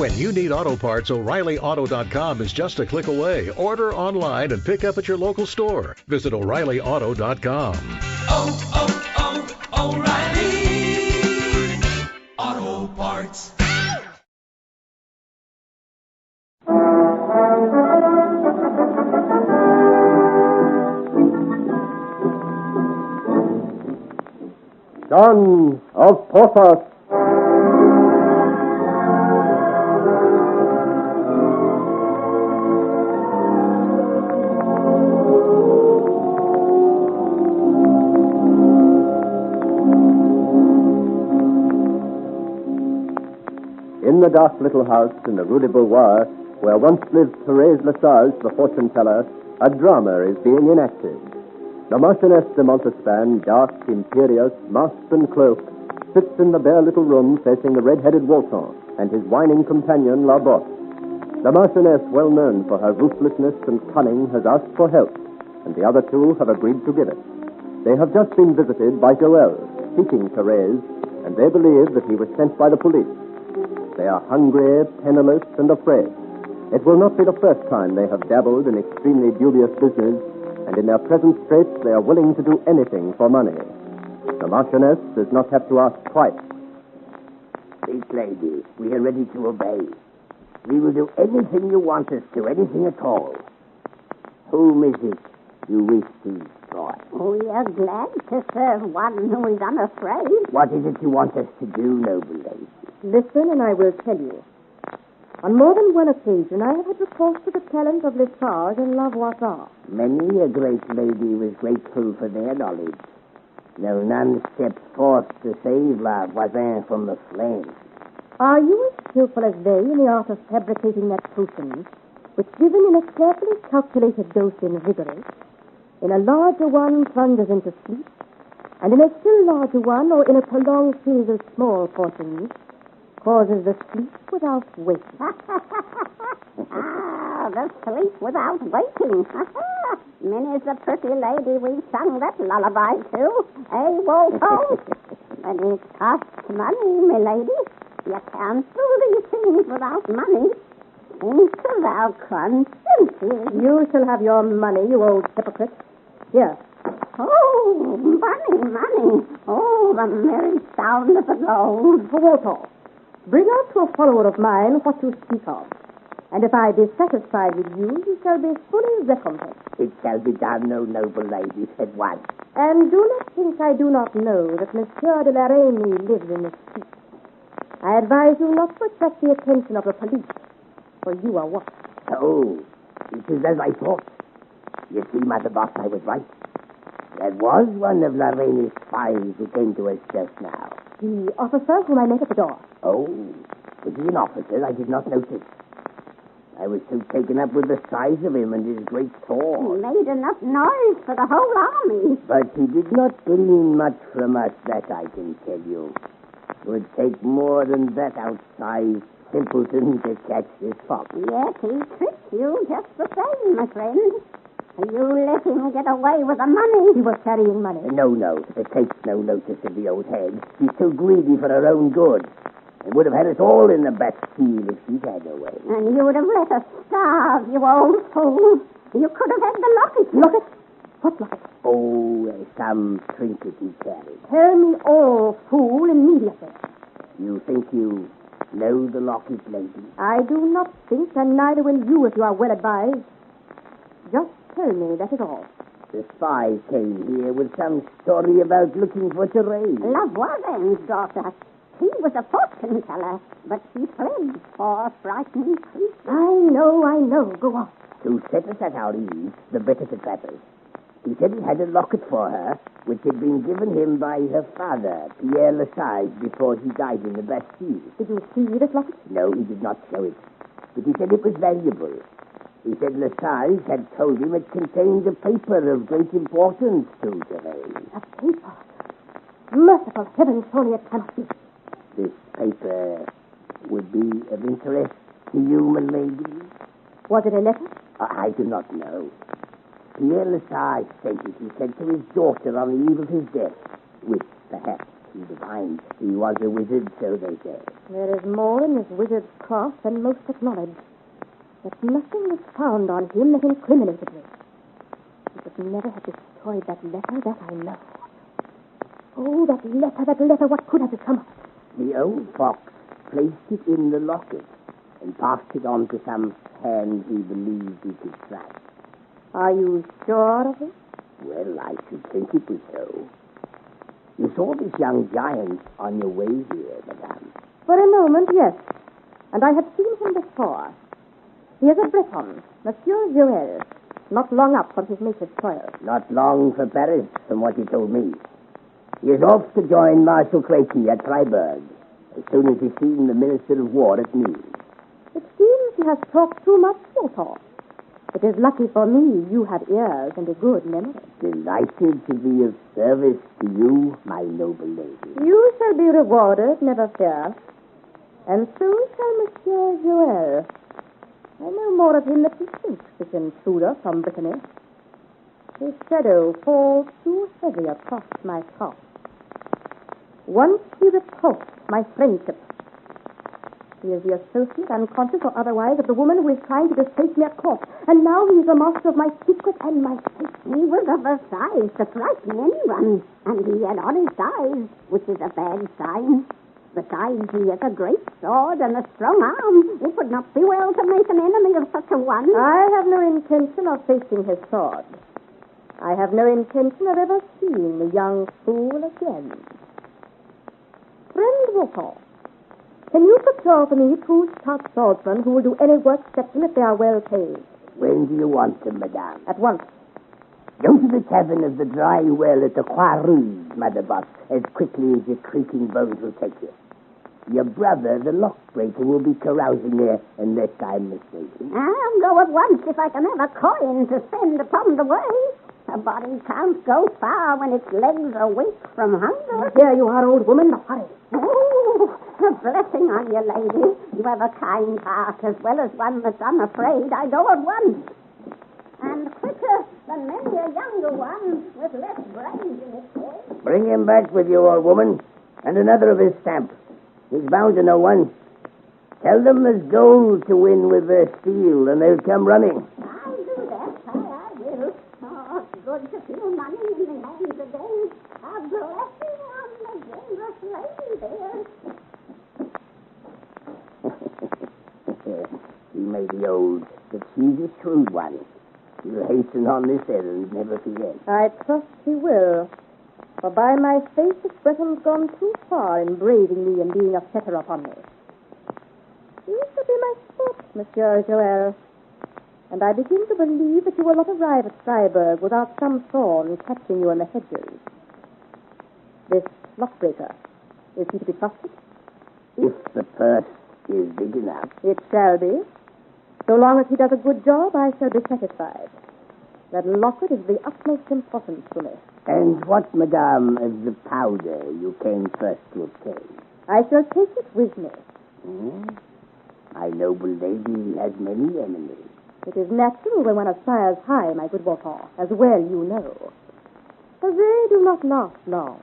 When you need auto parts, O'ReillyAuto.com is just a click away. Order online and pick up at your local store. Visit O'ReillyAuto.com. O'Reilly Auto Parts. Son of Porthos. In the dark little house in the Rue de Beauvoir, where once lived Thérèse Lesage, the fortune-teller, a drama is being enacted. The Marchioness de Montespan, dark, imperious, masked and cloaked, sits in the bare little room facing the red-headed Walton and his whining companion, La Botte. The Marchioness, well known for her ruthlessness and cunning, has asked for help, and the other two have agreed to give it. They have just been visited by Joël, seeking Thérèse, and they believe that he was sent by the police. They are hungry, penniless, and afraid. It will not be the first time they have dabbled in extremely dubious business, and in their present straits they are willing to do anything for money. The Marchioness does not have to ask twice. Please, lady, we are ready to obey. We will do anything you want us to, anything at all. Whom is it you wish to destroy? We are glad to serve one who is unafraid. What is it you want us to do, noble lady? Listen, and I will tell you. On more than one occasion, I have had recourse to the talent of Lesage and La Voisin. Many a great lady was grateful for their knowledge. No, none steps forth to save La Voisin from the flames. Are you as skillful as they in the art of fabricating that potion, which, given in a carefully calculated dose, invigorates, in a larger one plunges into sleep, and in a still larger one, or in a prolonged series of small portions, causes the sleep without waking? The sleep without waking. Many's the pretty lady we've sung that lullaby to. Walpole? And it costs money, milady. You can't do these things without money. Think of our consciences. You shall have your money, you old hypocrite. Here. Oh, money. Oh, the merry sound of it all. Walpole, bring out to a follower of mine what you speak of. And if I be satisfied with you, you shall be fully recompensed. It shall be done, O noble lady, at once. And do not think I do not know that Monsieur de la Reynie lives in this street. I advise you not to attract the attention of the police, for you are watched. Oh, it is as I thought. You see, Mother Boss, I was right. There was one of La Reynie's spies who came to us just now. The officer whom I met at the door. Oh, was he an officer? I did not notice. I was so taken up with the size of him and his great sword. He made enough noise for the whole army. But he did not glean much from us, that I can tell you. It would take more than that outsized simpleton to catch this fox. Yet he tricked you just the same, my friend. You let him get away with the money. He was carrying money. No, it takes no notice of the old head. She's too greedy for her own good. It would have had us all in the Bastille if she'd had her way. And you would have let us starve, you old fool. You could have had the locket. Locket? What locket? Oh, some trinket he carried. Tell me all, fool, immediately. You think you know the locket, lady? I do not think, and neither will you if you are well advised. Just tell me, that is all. The spy came here with some story about looking for Thérèse. La Voisin's daughter. She was a fortune teller, but she fled, poor frightened creature. I know. Go on. To set us at our ease, the better to trap us. He said he had a locket for her, which had been given him by her father, Pierre Lesage, before he died in the Bastille. Did you see this locket? No, he did not show it. But he said it was valuable. He said Lesage had told him it contained a paper of great importance to Thérèse. A paper? Merciful heaven, surely it cannot be. This paper would be of interest to you, my lady. Was it a letter? I do not know. Pierre Lesage sent it, he said, to his daughter on the eve of his death, which perhaps He divined. He was a wizard, so they say. There is more in this wizard's craft than most acknowledge. But nothing was found on him that incriminated me. He could never have destroyed that letter, that I know. Oh, that letter, what could have become of it? The old fox placed it in the locket and passed it on to some hand he believed he could trust. Are you sure of it? Well, I should think it was so. You saw this young giant on your way here, madame. For a moment, yes. And I have seen him before. He is a Breton, Monsieur Joël, not long up from his native soil. Not long for Paris, from what he told me. He is off to join Marshal Crequi at Freiburg, as soon as he's seen the Minister of War at Nice. It seems he has talked too much so far. It is lucky for me you have ears and a good memory. Delighted to be of service to you, my noble lady. You shall be rewarded, never fear. And so shall Monsieur Joël. I know more of him than he thinks, this intruder from Brittany. His shadow falls too heavy across my path. Once he repulsed my friendship. He is the associate, unconscious or otherwise, of the woman who is trying to displace me at court. And now he is the master of my secret and my fate. He was of a size to frighten anyone, and he had honest eyes, which is a bad sign. Besides, he has a great sword and a strong arm. It would not be well to make an enemy of such a one. I have no intention of facing his sword. I have no intention of ever seeing the young fool again. Friend Walpole, can you procure for me 2 stout swordsmen who will do any work except him if they are well paid? When do you want them, madame? At once. Go to the cabin of the dry well at the Croix Rouge, Mother Boss, as quickly as your creaking bones will take you. Your brother, the lockbreaker, will be carousing there, unless I'm mistaken. I'll go at once if I can have a coin to spend upon the way. A body can't go far when its legs are weak from hunger. Here you are, old woman. Hurry. Oh, a blessing on you, lady. You have a kind heart as well as one that's unafraid. I go at once. And quicker than many a younger one with less brains in his head. Bring him back with you, old woman, and another of his stamp. He's bound to know one. Tell them there's gold to win with their steel, and they'll come running. I'll do that. I will. Oh, it's good to feel money in the hands again. A blessing on the generous lady there. He may be old, but she's a shrewd one. He'll hasten on this errand, never forget. I trust he will. For by my faith, this Breton's gone too far in braving me and being a fetter upon me. You should be my sport, Monsieur Joël. And I begin to believe that you will not arrive at Freiburg without some thorn catching you in the hedges. This lockbreaker, is he to be trusted? If the purse is big enough. It shall be. So long as he does a good job, I shall be satisfied. That locket is of the utmost importance to me. And what, madame, is the powder you came first to obtain? I shall take it with me. My noble lady has many enemies. It is natural when one aspires high, my good Walpole, as well you know. But they do not last long.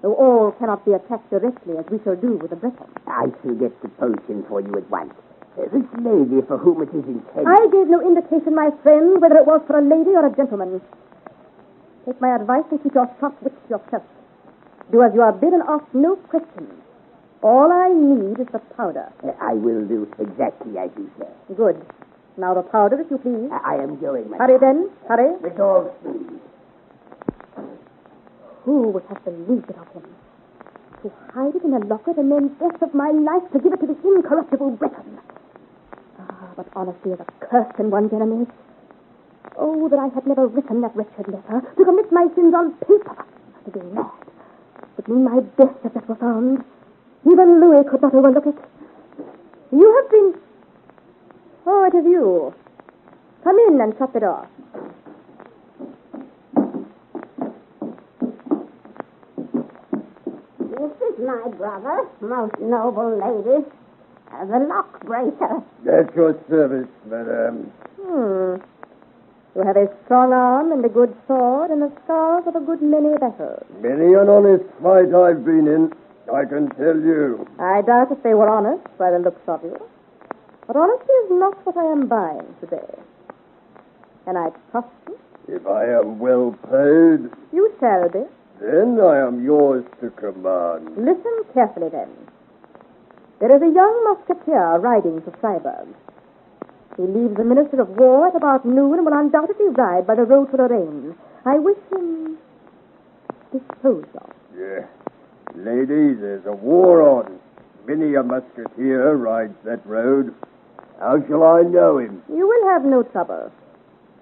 Though all cannot be attacked directly, as we shall do with the Breton. I shall get the potion for you at once. This lady for whom it is intended... I gave no indication, my friend, whether it was for a lady or a gentleman. Take my advice and keep your sharp wits to yourself. Do as you are bid and ask no questions. All I need is the powder. I will do exactly as you say. Good. Now the powder, if you please. I am going, madame. Hurry then, hurry. With all speed. Who would have believed it of him? To hide it in a locket and then, death of my life, to give it to this incorruptible Breton. But honesty is a curse in one's enemies. Oh, that I had never written that wretched letter, to commit my sins on paper. To be mad. Would mean my death if that were found. Even Louis could not overlook it. You have been... Oh, it is you. Come in and shut the door. This is my brother, most noble lady, the lockbreaker. At your service, madame. You have a strong arm and a good sword and the scars of a good many battles. Many an honest fight I've been in, I can tell you. I doubt if they were honest by the looks of you. But honesty is not what I am buying today. Can I trust you? If I am well paid, You shall be. then I am yours to command. Listen carefully, then. There is a young musketeer riding to Freiburg. He leaves the Minister of War at about noon and will undoubtedly ride by the road to Lorraine. I wish him disposed of. Yeah. Lady, there's a war on. Many a musketeer rides that road. How shall I know him? You will have no trouble.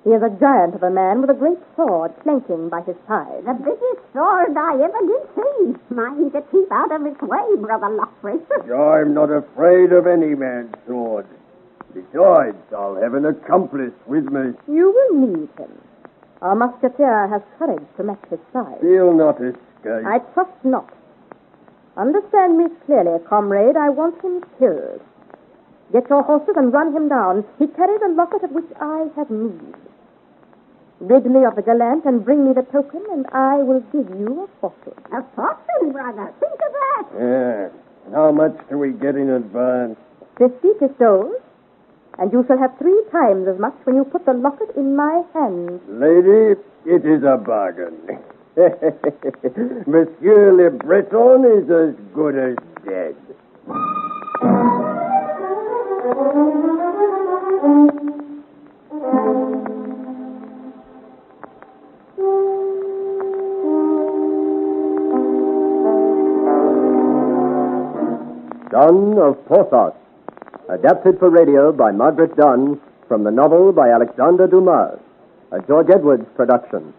He is a giant of a man with a great sword clanking by his side. The biggest sword I ever did see. Mind to keep out of its way, Brother Lockbreaker. I'm not afraid of any man's sword. Besides, I'll have an accomplice with me. You will need him. Our musketeer has courage to match his size. He'll not escape. I trust not. Understand me clearly, comrade. I want him killed. Get your horses and run him down. He carries a locket of which I have need. Rid me of the gallant and bring me the token, and I will give you a fortune. A fortune, brother. Think of that. Yeah. How much do we get in advance? 50 pistoles, and you shall have 3 times as much when you put the locket in my hands. Lady, it is a bargain. Monsieur Le Breton is as good as dead. Son of Porthos, adapted for radio by Margaret Dunn from the novel by Alexandre Dumas, a George Edwards production.